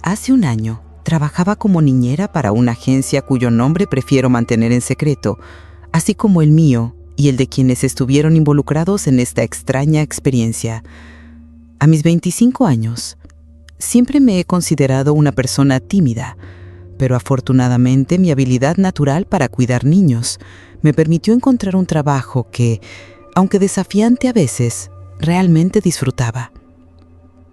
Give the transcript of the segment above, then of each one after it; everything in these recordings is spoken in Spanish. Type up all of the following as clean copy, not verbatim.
Hace un año, trabajaba como niñera para una agencia cuyo nombre prefiero mantener en secreto, así como el mío y el de quienes estuvieron involucrados en esta extraña experiencia. A mis 25 años, siempre me he considerado una persona tímida, pero afortunadamente mi habilidad natural para cuidar niños me permitió encontrar un trabajo que, aunque desafiante a veces, realmente disfrutaba.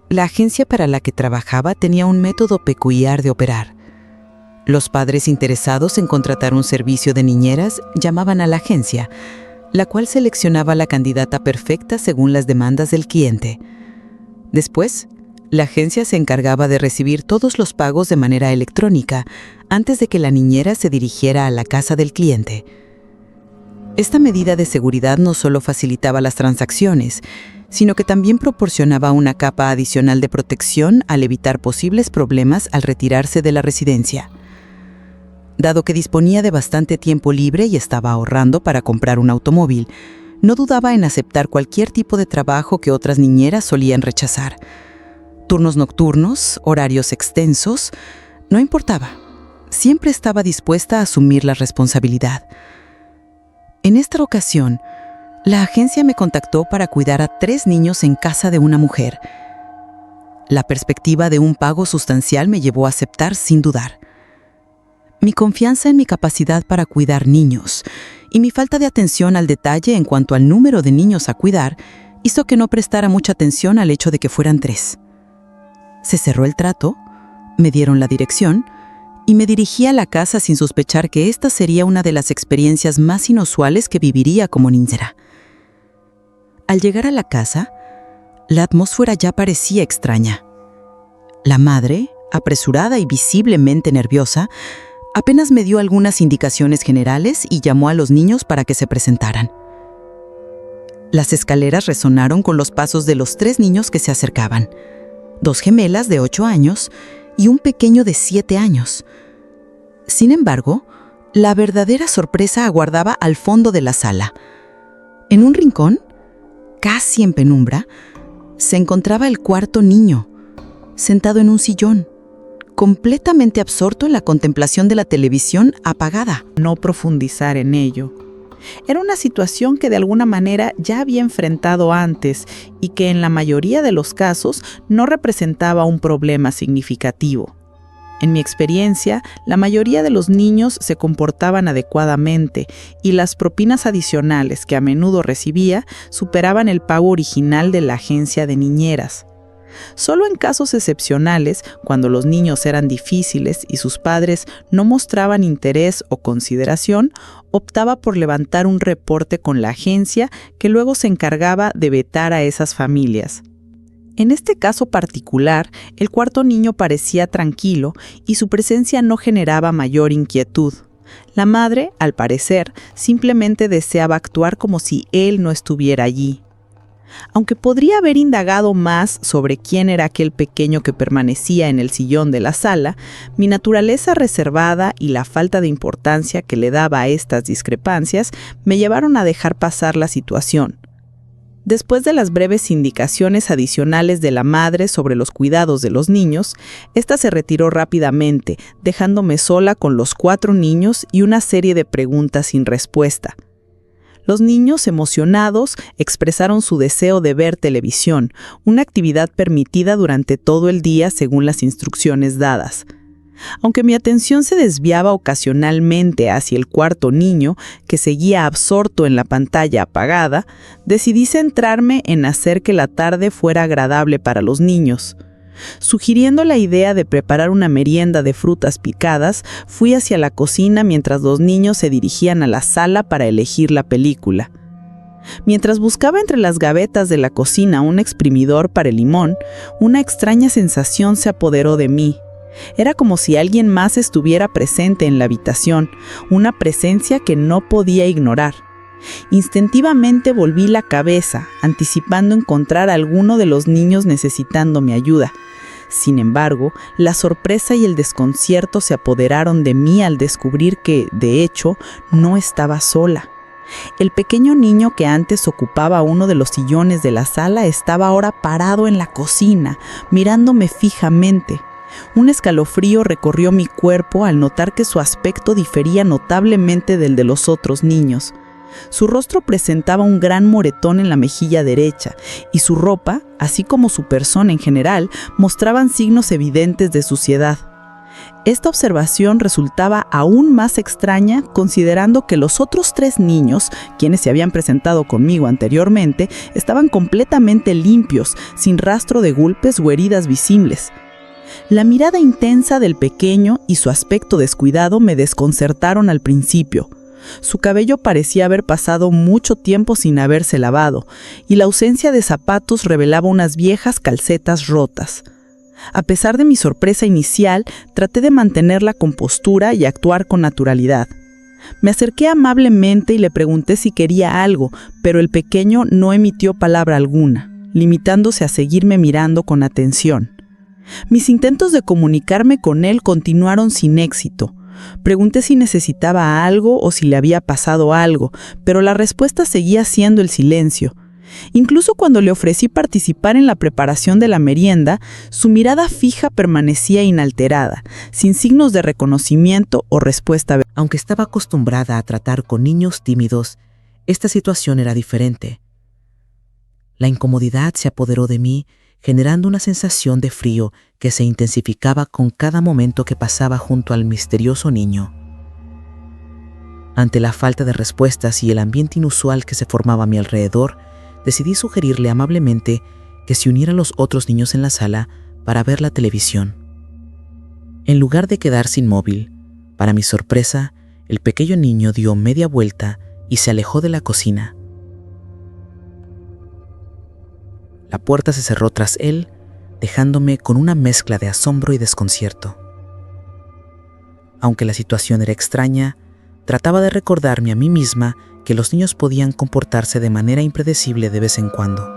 La agencia para la que trabajaba tenía un método peculiar de operar. Los padres interesados en contratar un servicio de niñeras llamaban a la agencia, la cual seleccionaba la candidata perfecta según las demandas del cliente. Después, la agencia se encargaba de recibir todos los pagos de manera electrónica antes de que la niñera se dirigiera a la casa del cliente. Esta medida de seguridad no solo facilitaba las transacciones, sino que también proporcionaba una capa adicional de protección al evitar posibles problemas al retirarse de la residencia. Dado que disponía de bastante tiempo libre y estaba ahorrando para comprar un automóvil, no dudaba en aceptar cualquier tipo de trabajo que otras niñeras solían rechazar. Turnos nocturnos, horarios extensos, no importaba. Siempre estaba dispuesta a asumir la responsabilidad. En esta ocasión, la agencia me contactó para cuidar a 3 niños en casa de una mujer. La perspectiva de un pago sustancial me llevó a aceptar sin dudar. Mi confianza en mi capacidad para cuidar niños y mi falta de atención al detalle en cuanto al número de niños a cuidar hizo que no prestara mucha atención al hecho de que fueran 3. Se cerró el trato, me dieron la dirección y me dirigí a la casa sin sospechar que esta sería una de las experiencias más inusuales que viviría como ninjera. Al llegar a la casa, la atmósfera ya parecía extraña. La madre, apresurada y visiblemente nerviosa, apenas me dio algunas indicaciones generales y llamó a los niños para que se presentaran. Las escaleras resonaron con los pasos de los 3 niños que se acercaban, 2 gemelas de 8 años y un pequeño de 7 años. Sin embargo, la verdadera sorpresa aguardaba al fondo de la sala. En un rincón, casi en penumbra, se encontraba el cuarto niño, sentado en un sillón, completamente absorto en la contemplación de la televisión apagada. No profundizar en ello. Era una situación que de alguna manera ya había enfrentado antes y que en la mayoría de los casos no representaba un problema significativo. En mi experiencia, la mayoría de los niños se comportaban adecuadamente y las propinas adicionales que a menudo recibía superaban el pago original de la agencia de niñeras. Solo en casos excepcionales, cuando los niños eran difíciles y sus padres no mostraban interés o consideración, optaba por levantar un reporte con la agencia que luego se encargaba de vetar a esas familias. En este caso particular, el cuarto niño parecía tranquilo y su presencia no generaba mayor inquietud. La madre, al parecer, simplemente deseaba actuar como si él no estuviera allí. Aunque podría haber indagado más sobre quién era aquel pequeño que permanecía en el sillón de la sala, mi naturaleza reservada y la falta de importancia que le daba a estas discrepancias me llevaron a dejar pasar la situación. Después de las breves indicaciones adicionales de la madre sobre los cuidados de los niños, ésta se retiró rápidamente, dejándome sola con los 4 niños y una serie de preguntas sin respuesta. Los niños, emocionados, expresaron su deseo de ver televisión, una actividad permitida durante todo el día según las instrucciones dadas. Aunque mi atención se desviaba ocasionalmente hacia el cuarto niño, que seguía absorto en la pantalla apagada, decidí centrarme en hacer que la tarde fuera agradable para los niños. Sugiriendo la idea de preparar una merienda de frutas picadas, fui hacia la cocina mientras los niños se dirigían a la sala para elegir la película. Mientras buscaba entre las gavetas de la cocina un exprimidor para el limón, una extraña sensación se apoderó de mí. Era como si alguien más estuviera presente en la habitación, una presencia que no podía ignorar. Instintivamente volví la cabeza, anticipando encontrar a alguno de los niños necesitando mi ayuda. Sin embargo, la sorpresa y el desconcierto se apoderaron de mí al descubrir que, de hecho, no estaba sola. El pequeño niño que antes ocupaba uno de los sillones de la sala estaba ahora parado en la cocina, mirándome fijamente. Un escalofrío recorrió mi cuerpo al notar que su aspecto difería notablemente del de los otros niños. Su rostro presentaba un gran moretón en la mejilla derecha y su ropa, así como su persona en general, mostraban signos evidentes de suciedad. Esta observación resultaba aún más extraña considerando que los otros 3 niños, quienes se habían presentado conmigo anteriormente, estaban completamente limpios, sin rastro de golpes o heridas visibles. La mirada intensa del pequeño y su aspecto descuidado me desconcertaron al principio. Su cabello parecía haber pasado mucho tiempo sin haberse lavado, y la ausencia de zapatos revelaba unas viejas calcetas rotas. A pesar de mi sorpresa inicial, traté de mantener la compostura y actuar con naturalidad. Me acerqué amablemente y le pregunté si quería algo, pero el pequeño no emitió palabra alguna, limitándose a seguirme mirando con atención. Mis intentos de comunicarme con él continuaron sin éxito. Pregunté si necesitaba algo o si le había pasado algo, pero la respuesta seguía siendo el silencio. Incluso cuando le ofrecí participar en la preparación de la merienda, su mirada fija permanecía inalterada, sin signos de reconocimiento o respuesta. Aunque estaba acostumbrada a tratar con niños tímidos, esta situación era diferente. La incomodidad se apoderó de mí, generando una sensación de frío que se intensificaba con cada momento que pasaba junto al misterioso niño. Ante la falta de respuestas y el ambiente inusual que se formaba a mi alrededor, decidí sugerirle amablemente que se uniera a los otros niños en la sala para ver la televisión. En lugar de quedarse inmóvil, para mi sorpresa, el pequeño niño dio media vuelta y se alejó de la cocina. La puerta se cerró tras él, dejándome con una mezcla de asombro y desconcierto. Aunque la situación era extraña, trataba de recordarme a mí misma que los niños podían comportarse de manera impredecible de vez en cuando.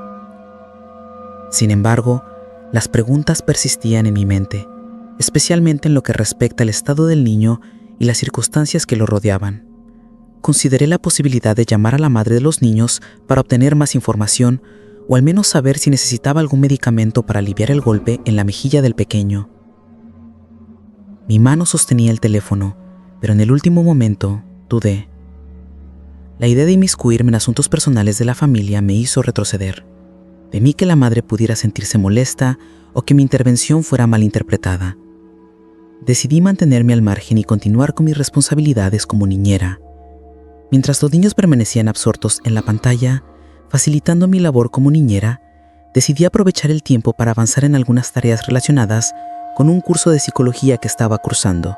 Sin embargo, las preguntas persistían en mi mente, especialmente en lo que respecta al estado del niño y las circunstancias que lo rodeaban. Consideré la posibilidad de llamar a la madre de los niños para obtener más información o al menos saber si necesitaba algún medicamento para aliviar el golpe en la mejilla del pequeño. Mi mano sostenía el teléfono, pero en el último momento dudé. La idea de inmiscuirme en asuntos personales de la familia me hizo retroceder. Temí que la madre pudiera sentirse molesta o que mi intervención fuera malinterpretada. Decidí mantenerme al margen y continuar con mis responsabilidades como niñera. Mientras los niños permanecían absortos en la pantalla, facilitando mi labor como niñera, decidí aprovechar el tiempo para avanzar en algunas tareas relacionadas con un curso de psicología que estaba cursando.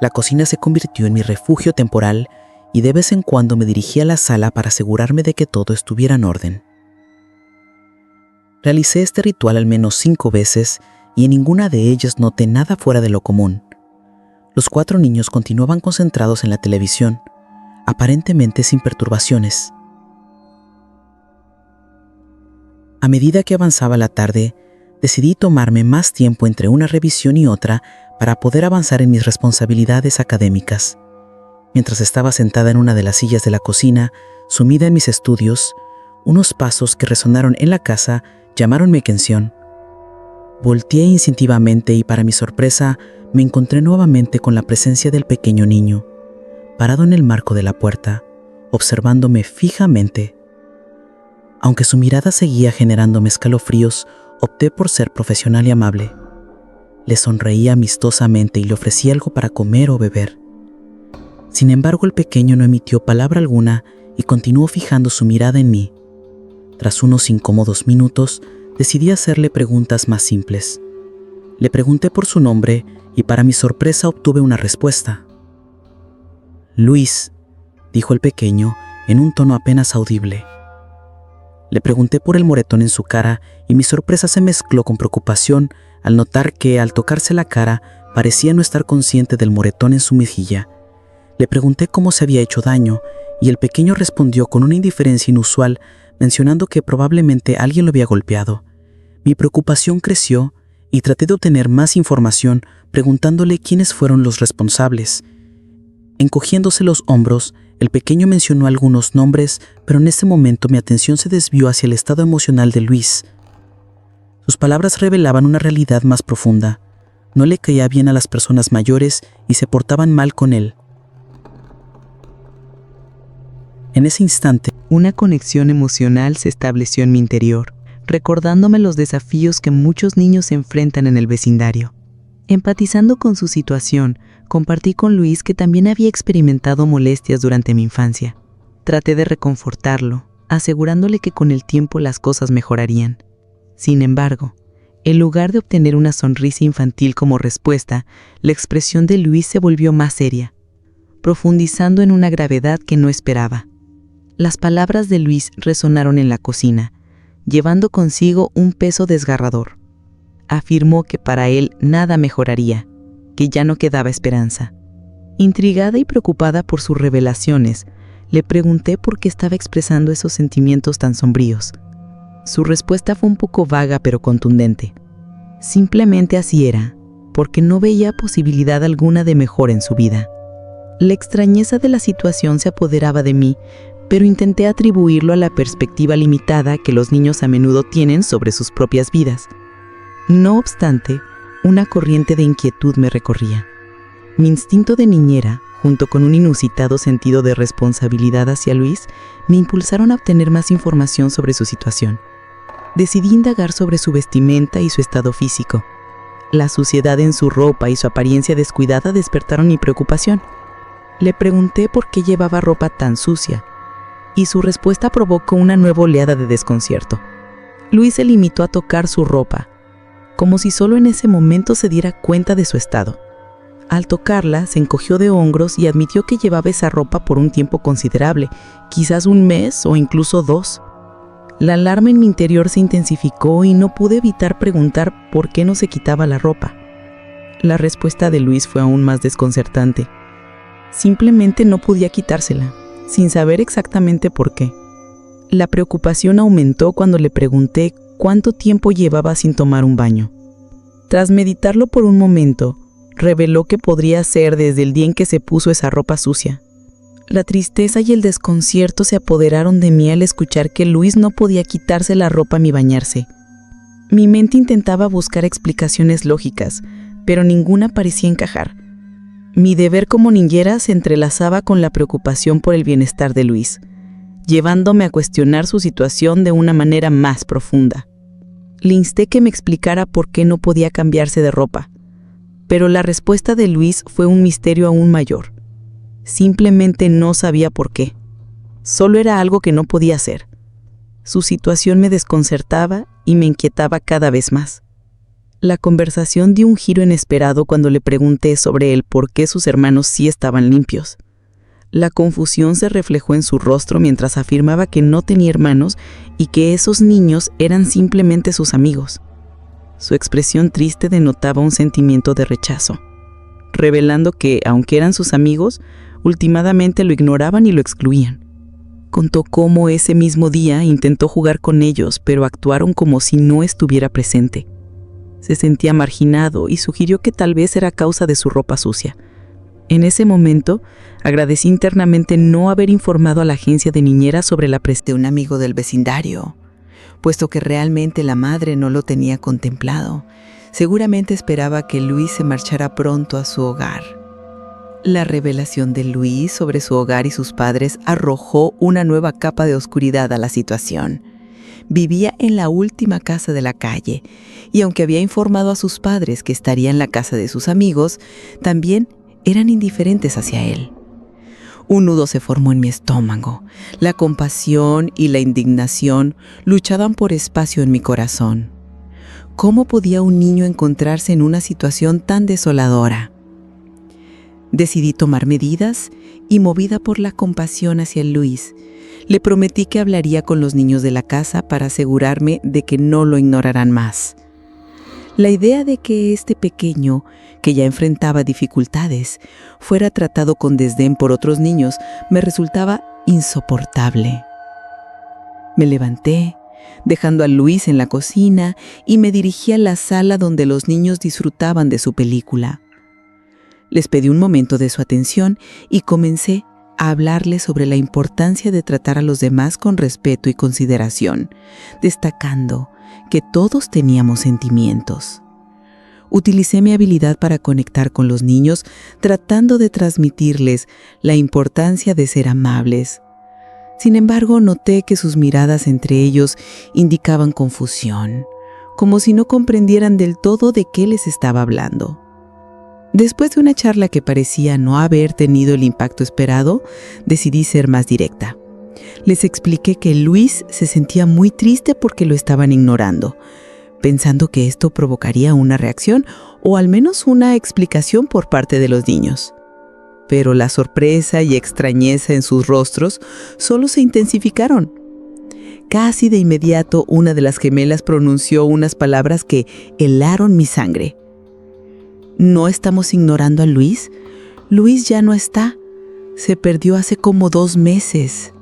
La cocina se convirtió en mi refugio temporal y de vez en cuando me dirigía a la sala para asegurarme de que todo estuviera en orden. Realicé este ritual al menos 5 veces y en ninguna de ellas noté nada fuera de lo común. Los 4 niños continuaban concentrados en la televisión, aparentemente sin perturbaciones. A medida que avanzaba la tarde, decidí tomarme más tiempo entre una revisión y otra para poder avanzar en mis responsabilidades académicas. Mientras estaba sentada en una de las sillas de la cocina, sumida en mis estudios, unos pasos que resonaron en la casa llamaron mi atención. Volteé instintivamente y para mi sorpresa me encontré nuevamente con la presencia del pequeño niño, parado en el marco de la puerta, observándome fijamente. Aunque su mirada seguía generándome escalofríos, opté por ser profesional y amable. Le sonreí amistosamente y le ofrecí algo para comer o beber. Sin embargo, el pequeño no emitió palabra alguna y continuó fijando su mirada en mí. Tras unos incómodos minutos, decidí hacerle preguntas más simples. Le pregunté por su nombre y para mi sorpresa obtuve una respuesta. «Luis», dijo el pequeño en un tono apenas audible. Le pregunté por el moretón en su cara y mi sorpresa se mezcló con preocupación al notar que, al tocarse la cara, parecía no estar consciente del moretón en su mejilla. Le pregunté cómo se había hecho daño y el pequeño respondió con una indiferencia inusual, mencionando que probablemente alguien lo había golpeado. Mi preocupación creció y traté de obtener más información preguntándole quiénes fueron los responsables. Encogiéndose los hombros, el pequeño mencionó algunos nombres, pero en ese momento mi atención se desvió hacia el estado emocional de Luis. Sus palabras revelaban una realidad más profunda. No le caía bien a las personas mayores y se portaban mal con él. En ese instante, una conexión emocional se estableció en mi interior, recordándome los desafíos que muchos niños se enfrentan en el vecindario. Empatizando con su situación, compartí con Luis que también había experimentado molestias durante mi infancia. Traté de reconfortarlo, asegurándole que con el tiempo las cosas mejorarían. Sin embargo, en lugar de obtener una sonrisa infantil como respuesta, la expresión de Luis se volvió más seria, profundizando en una gravedad que no esperaba. Las palabras de Luis resonaron en la cocina, llevando consigo un peso desgarrador. Afirmó que para él nada mejoraría, que ya no quedaba esperanza. Intrigada y preocupada por sus revelaciones, le pregunté por qué estaba expresando esos sentimientos tan sombríos. Su respuesta fue un poco vaga pero contundente. Simplemente así era, porque no veía posibilidad alguna de mejora en su vida. La extrañeza de la situación se apoderaba de mí, pero intenté atribuirlo a la perspectiva limitada que los niños a menudo tienen sobre sus propias vidas. No obstante, una corriente de inquietud me recorría. Mi instinto de niñera, junto con un inusitado sentido de responsabilidad hacia Luis, me impulsaron a obtener más información sobre su situación. Decidí indagar sobre su vestimenta y su estado físico. La suciedad en su ropa y su apariencia descuidada despertaron mi preocupación. Le pregunté por qué llevaba ropa tan sucia, y su respuesta provocó una nueva oleada de desconcierto. Luis se limitó a tocar su ropa, como si solo en ese momento se diera cuenta de su estado. Al tocarla, se encogió de hombros y admitió que llevaba esa ropa por un tiempo considerable, quizás un mes o incluso 2. La alarma en mi interior se intensificó y no pude evitar preguntar por qué no se quitaba la ropa. La respuesta de Luis fue aún más desconcertante. Simplemente no podía quitársela, sin saber exactamente por qué. La preocupación aumentó cuando le pregunté cuánto tiempo llevaba sin tomar un baño. Tras meditarlo por un momento, reveló que podría ser desde el día en que se puso esa ropa sucia. La tristeza y el desconcierto se apoderaron de mí al escuchar que Luis no podía quitarse la ropa ni bañarse. Mi mente intentaba buscar explicaciones lógicas, pero ninguna parecía encajar. Mi deber como niñera se entrelazaba con la preocupación por el bienestar de Luis, llevándome a cuestionar su situación de una manera más profunda. Le insté que me explicara por qué no podía cambiarse de ropa, pero la respuesta de Luis fue un misterio aún mayor. Simplemente no sabía por qué. Solo era algo que no podía hacer. Su situación me desconcertaba y me inquietaba cada vez más. La conversación dio un giro inesperado cuando le pregunté sobre el por qué sus hermanos sí estaban limpios. La confusión se reflejó en su rostro mientras afirmaba que no tenía hermanos y que esos niños eran simplemente sus amigos. Su expresión triste denotaba un sentimiento de rechazo, revelando que, aunque eran sus amigos, últimamente lo ignoraban y lo excluían. Contó cómo ese mismo día intentó jugar con ellos, pero actuaron como si no estuviera presente. Se sentía marginado y sugirió que tal vez era causa de su ropa sucia. En ese momento, agradecí internamente no haber informado a la agencia de niñera sobre la presencia de un amigo del vecindario, puesto que realmente la madre no lo tenía contemplado. Seguramente esperaba que Luis se marchara pronto a su hogar. La revelación de Luis sobre su hogar y sus padres arrojó una nueva capa de oscuridad a la situación. Vivía en la última casa de la calle, y aunque había informado a sus padres que estaría en la casa de sus amigos, también eran indiferentes hacia él. Un nudo se formó en mi estómago. La compasión y la indignación luchaban por espacio en mi corazón. ¿Cómo podía un niño encontrarse en una situación tan desoladora? Decidí tomar medidas y, movida por la compasión hacia Luis, le prometí que hablaría con los niños de la casa para asegurarme de que no lo ignorarán más. La idea de que este pequeño, que ya enfrentaba dificultades, fuera tratado con desdén por otros niños me resultaba insoportable. Me levanté, dejando a Luis en la cocina, y me dirigí a la sala donde los niños disfrutaban de su película. Les pedí un momento de su atención y comencé a hablarle sobre la importancia de tratar a los demás con respeto y consideración, destacando que todos teníamos sentimientos. Utilicé mi habilidad para conectar con los niños, tratando de transmitirles la importancia de ser amables. Sin embargo, noté que sus miradas entre ellos indicaban confusión, como si no comprendieran del todo de qué les estaba hablando. Después de una charla que parecía no haber tenido el impacto esperado, decidí ser más directa. Les expliqué que Luis se sentía muy triste porque lo estaban ignorando, pensando que esto provocaría una reacción o al menos una explicación por parte de los niños. Pero la sorpresa y extrañeza en sus rostros solo se intensificaron. Casi de inmediato, una de las gemelas pronunció unas palabras que helaron mi sangre. ¿No estamos ignorando a Luis? Luis ya no está. Se perdió hace como 2 meses.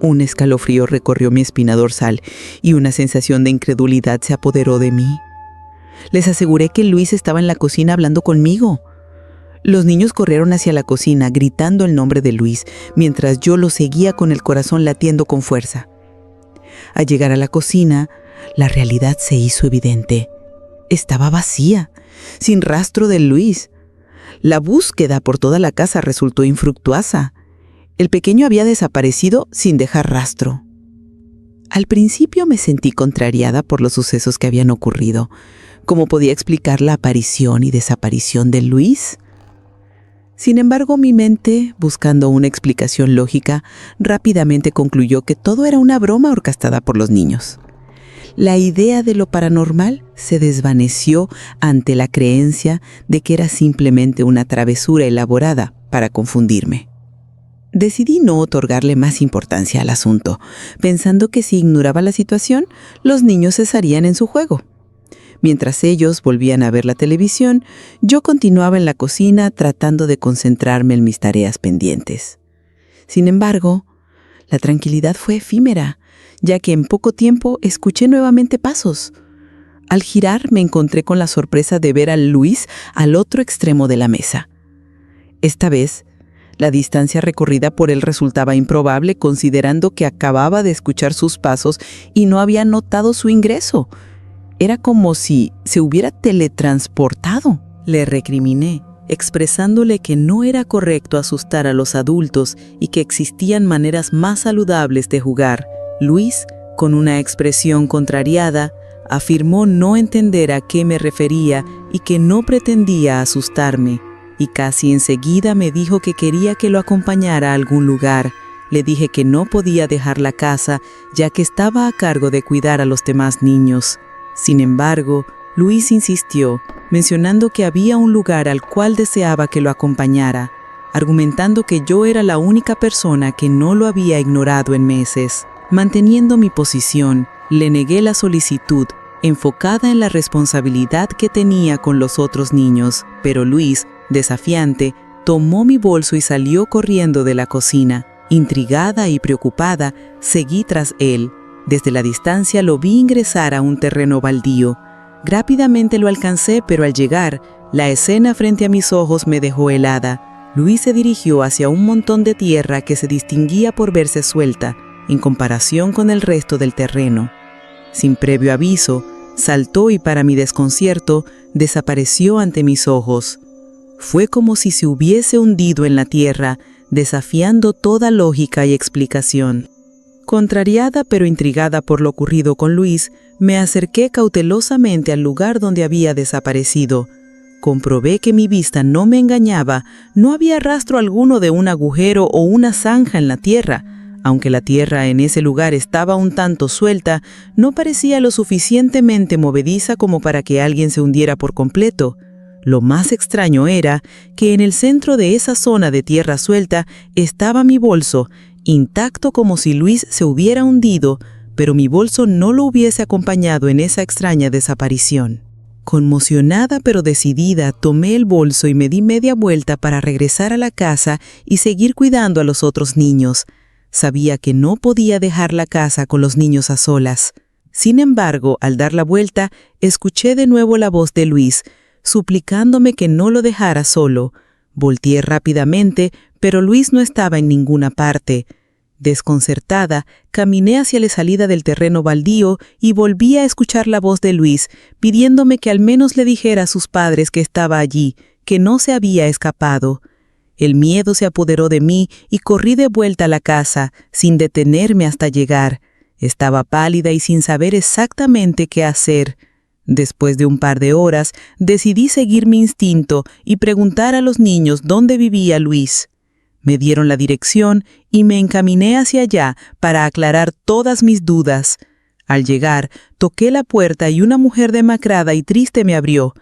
Un escalofrío recorrió mi espina dorsal y una sensación de incredulidad se apoderó de mí. Les aseguré que Luis estaba en la cocina hablando conmigo. Los niños corrieron hacia la cocina gritando el nombre de Luis, mientras yo lo seguía con el corazón latiendo con fuerza. Al llegar a la cocina, la realidad se hizo evidente. Estaba vacía, sin rastro de Luis. La búsqueda por toda la casa resultó infructuosa. El pequeño había desaparecido sin dejar rastro. Al principio me sentí contrariada por los sucesos que habían ocurrido. ¿Cómo podía explicar la aparición y desaparición de Luis? Sin embargo, mi mente, buscando una explicación lógica, rápidamente concluyó que todo era una broma orquestada por los niños. La idea de lo paranormal se desvaneció ante la creencia de que era simplemente una travesura elaborada para confundirme. Decidí no otorgarle más importancia al asunto, pensando que si ignoraba la situación, los niños cesarían en su juego. Mientras ellos volvían a ver la televisión, yo continuaba en la cocina tratando de concentrarme en mis tareas pendientes. Sin embargo, la tranquilidad fue efímera, ya que en poco tiempo escuché nuevamente pasos. Al girar me encontré con la sorpresa de ver a Luis al otro extremo de la mesa. Esta vez, la distancia recorrida por él resultaba improbable considerando que acababa de escuchar sus pasos y no había notado su ingreso. Era como si se hubiera teletransportado. Le recriminé, expresándole que no era correcto asustar a los adultos y que existían maneras más saludables de jugar. Luis, con una expresión contrariada, afirmó no entender a qué me refería y que no pretendía asustarme. Y casi enseguida me dijo que quería que lo acompañara a algún lugar. Le dije que no podía dejar la casa, ya que estaba a cargo de cuidar a los demás niños. Sin embargo, Luis insistió, mencionando que había un lugar al cual deseaba que lo acompañara, argumentando que yo era la única persona que no lo había ignorado en meses. Manteniendo mi posición, le negué la solicitud, enfocada en la responsabilidad que tenía con los otros niños, pero Luis, desafiante, tomó mi bolso y salió corriendo de la cocina. Intrigada y preocupada, seguí tras él. Desde la distancia lo vi ingresar a un terreno baldío. Rápidamente lo alcancé, pero al llegar, la escena frente a mis ojos me dejó helada. Luis se dirigió hacia un montón de tierra que se distinguía por verse suelta, en comparación con el resto del terreno. Sin previo aviso, saltó y para mi desconcierto, desapareció ante mis ojos. Fue como si se hubiese hundido en la tierra, desafiando toda lógica y explicación. Contrariada pero intrigada por lo ocurrido con Luis, me acerqué cautelosamente al lugar donde había desaparecido. Comprobé que mi vista no me engañaba, no había rastro alguno de un agujero o una zanja en la tierra. Aunque la tierra en ese lugar estaba un tanto suelta, no parecía lo suficientemente movediza como para que alguien se hundiera por completo. Lo más extraño era que en el centro de esa zona de tierra suelta estaba mi bolso, intacto como si Luis se hubiera hundido, pero mi bolso no lo hubiese acompañado en esa extraña desaparición. Conmocionada pero decidida, tomé el bolso y me di media vuelta para regresar a la casa y seguir cuidando a los otros niños. Sabía que no podía dejar la casa con los niños a solas. Sin embargo, al dar la vuelta, escuché de nuevo la voz de Luis, suplicándome que no lo dejara solo. Volteé rápidamente, pero Luis no estaba en ninguna parte. Desconcertada, caminé hacia la salida del terreno baldío y volví a escuchar la voz de Luis, pidiéndome que al menos le dijera a sus padres que estaba allí, que no se había escapado. El miedo se apoderó de mí y corrí de vuelta a la casa, sin detenerme hasta llegar. Estaba pálida y sin saber exactamente qué hacer. Después de un par de horas, decidí seguir mi instinto y preguntar a los niños dónde vivía Luis. Me dieron la dirección y me encaminé hacia allá para aclarar todas mis dudas. Al llegar, toqué la puerta y una mujer demacrada y triste me abrió.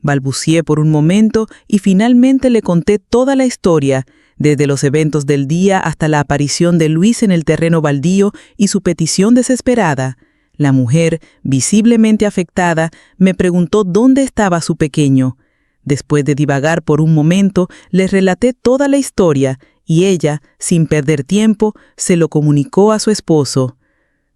Balbucié por un momento y finalmente le conté toda la historia, desde los eventos del día hasta la aparición de Luis en el terreno baldío y su petición desesperada. La mujer, visiblemente afectada, me preguntó dónde estaba su pequeño. Después de divagar por un momento, les relaté toda la historia y ella, sin perder tiempo, se lo comunicó a su esposo.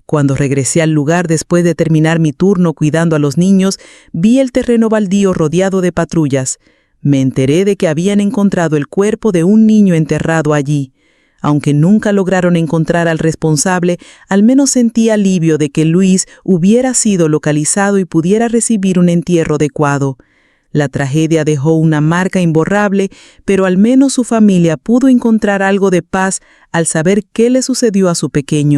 Cuando regresé al lugar después de terminar mi turno cuidando a los niños, vi el terreno baldío rodeado de patrullas. Me enteré de que habían encontrado el cuerpo de un niño enterrado allí. Aunque nunca lograron encontrar al responsable, al menos sentí alivio de que Luis hubiera sido localizado y pudiera recibir un entierro adecuado. La tragedia dejó una marca imborrable, pero al menos su familia pudo encontrar algo de paz al saber qué le sucedió a su pequeño.